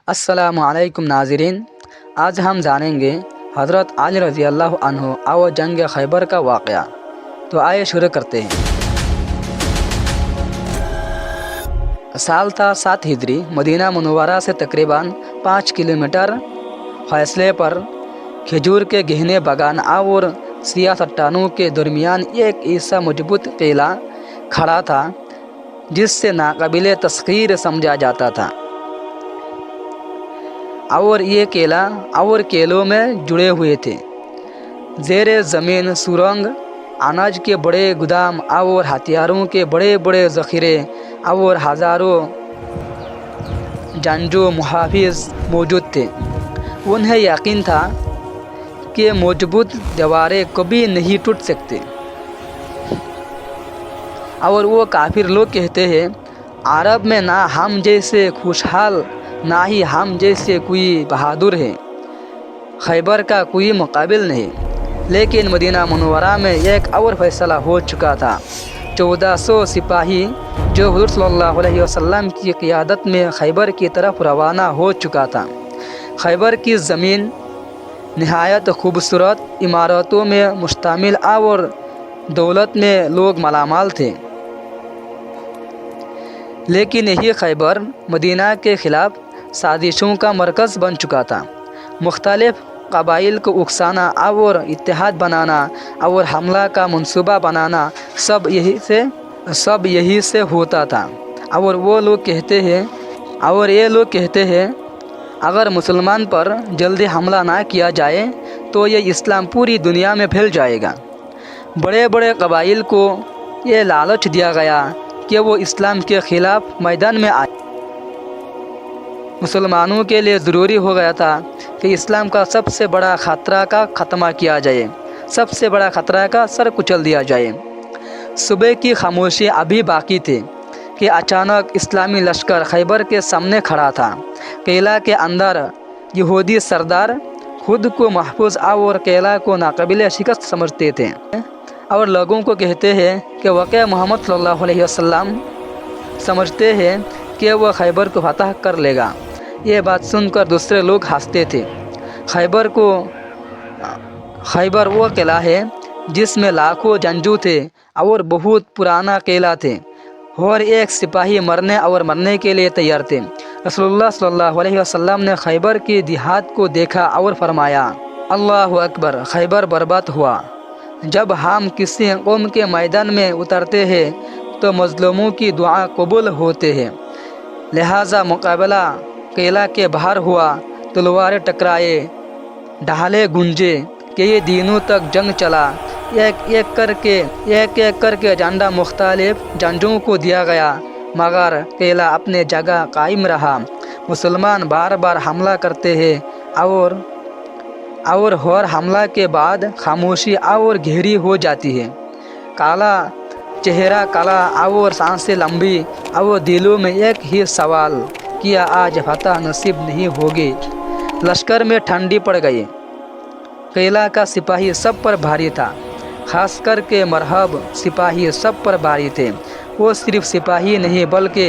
السلام علیکم ناظرین، آج ہم جانیں گے حضرت علی رضی اللہ عنہ اور جنگ خیبر کا واقعہ۔ تو آئے شروع کرتے ہیں۔ سال تھا 7 ہجری۔ مدینہ منورہ سے تقریباً 5 کلومیٹر فاصلے پر کھجور کے گہنے باغان اور سیاہ چٹانوں کے درمیان ایک ایسا مضبوط قلعہ کھڑا تھا جس سے ناقابل تسخیر سمجھا جاتا تھا، اور یہ قلعہ اور قلعوں میں جڑے ہوئے تھے۔ زیر زمین سرنگ، اناج کے بڑے گودام اور ہتھیاروں کے بڑے بڑے ذخیرے اور ہزاروں جنگجو محافظ موجود تھے۔ انہیں یقین تھا کہ مضبوط دیواریں کبھی نہیں ٹوٹ سکتی، اور وہ کافر لوگ کہتے ہیں، عرب میں نہ ہم جیسے خوشحال نہ ہی ہم جیسے کوئی بہادر ہے، خیبر کا کوئی مقابل نہیں۔ لیکن مدینہ منورہ میں ایک اور فیصلہ ہو چکا تھا۔ 1400 سپاہی جو حضور صلی اللہ علیہ وسلم کی قیادت میں خیبر کی طرف روانہ ہو چکا تھا۔ خیبر کی زمین نہایت خوبصورت عمارتوں میں مشتمل اور دولت میں لوگ مالا مال تھے، لیکن یہی خیبر مدینہ کے خلاف سازشوں کا مرکز بن چکا تھا۔ مختلف قبائل کو اکسانا اور اتحاد بنانا اور حملہ کا منصوبہ بنانا سب یہی سے ہوتا تھا، اور یہ لوگ کہتے ہیں اگر مسلمان پر جلدی حملہ نہ کیا جائے تو یہ اسلام پوری دنیا میں پھیل جائے گا۔ بڑے بڑے قبائل کو یہ لالچ دیا گیا کہ وہ اسلام کے خلاف میدان میں آئے۔ مسلمانوں کے لیے ضروری ہو گیا تھا کہ اسلام کا سب سے بڑا خطرہ کا خاتمہ کیا جائے، سب سے بڑا خطرہ کا سر کچل دیا جائے۔ صبح کی خاموشی ابھی باقی تھی کہ اچانک اسلامی لشکر خیبر کے سامنے کھڑا تھا۔ قلعہ کے اندر یہودی سردار خود کو محفوظ اور قلعہ کو ناقابل شکست سمجھتے تھے، اور لوگوں کو کہتے ہیں کہ واقعہ محمد صلی اللہ علیہ وسلم سمجھتے ہیں کہ وہ خیبر کو فتح کر لے گا۔ یہ بات سن کر دوسرے لوگ ہنستے تھے۔ خیبر وہ قلعہ ہے جس میں لاکھوں جنگجو تھے، اور بہت پرانا قلعہ تھے، اور ایک سپاہی مرنے کے لیے تیار تھے۔ رسول اللہ صلی اللہ علیہ وسلم نے خیبر کی دیہات کو دیکھا اور فرمایا، اللہ اکبر! خیبر برباد ہوا۔ جب ہم کسی قوم کے میدان میں اترتے ہیں تو مظلوموں کی دعا قبول ہوتے ہیں، لہذا مقابلہ قلعہ کے باہر ہوا۔ تلواریں ٹکرائے، ڈھالیں گونجے، کئی دنوں تک جنگ چلا۔ ایک ایک کر کے جھنڈا مختلف جنگجوؤں کو دیا گیا، مگر قلعہ اپنے جگہ قائم رہا۔ مسلمان بار بار حملہ کرتے ہیں، اور ہر حملہ کے بعد خاموشی اور گہری ہو جاتی ہے۔ کالا چہرہ کالا اور سانسیں لمبی، اور دلوں میں ایک ہی سوال، کیا آج فتح نصیب نہیں ہوگی؟ لشکر میں ٹھنڈی پڑ گئی۔ قلعہ کا سپاہی سب پر بھاری تھا، خاص کر کے مرہب سپاہی سب پر بھاری تھے۔ وہ صرف سپاہی نہیں بلکہ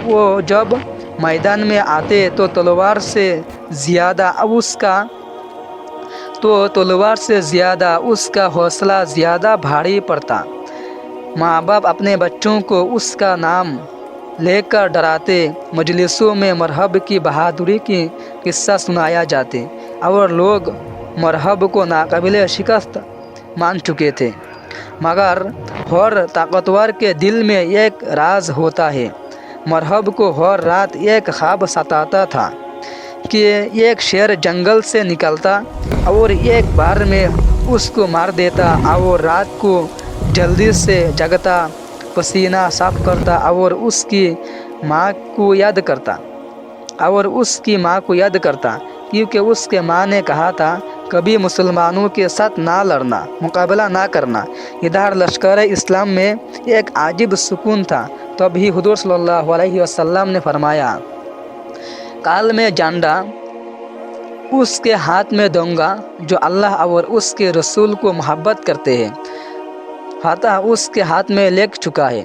وہ جب میدان میں آتے تو تلوار سے زیادہ اس کا حوصلہ زیادہ بھاری پڑتا۔ ماں باپ اپنے بچوں کو اس کا نام لے کر ڈراتے، مجلسوں میں مرہب کی بہادری کی قصہ سنایا جاتے، اور لوگ مرہب کو ناقابل شکست مان چکے تھے۔ مگر ہر طاقتور کے دل میں ایک راز ہوتا ہے۔ مرہب کو ہر رات ایک خواب ستاتا تھا کہ ایک شیر جنگل سے نکلتا اور ایک بار میں اس کو مار دیتا، اور رات کو جلدی سے جگتا، پسینہ صاف کرتا اور اس کی ماں کو یاد کرتا، کیونکہ اس کے ماں نے کہا تھا کبھی مسلمانوں کے ساتھ نہ لڑنا، مقابلہ نہ کرنا۔ ادھر لشکر اسلام میں ایک عجیب سکون تھا۔ تبھی حضور صلی اللہ علیہ وسلم نے فرمایا، کل میں جھنڈا اس کے ہاتھ میں دوں گا جو اللہ اور اس کے رسول کو محبت کرتے ہیں۔ فتح اس کے ہاتھ میں لگ چکا ہے۔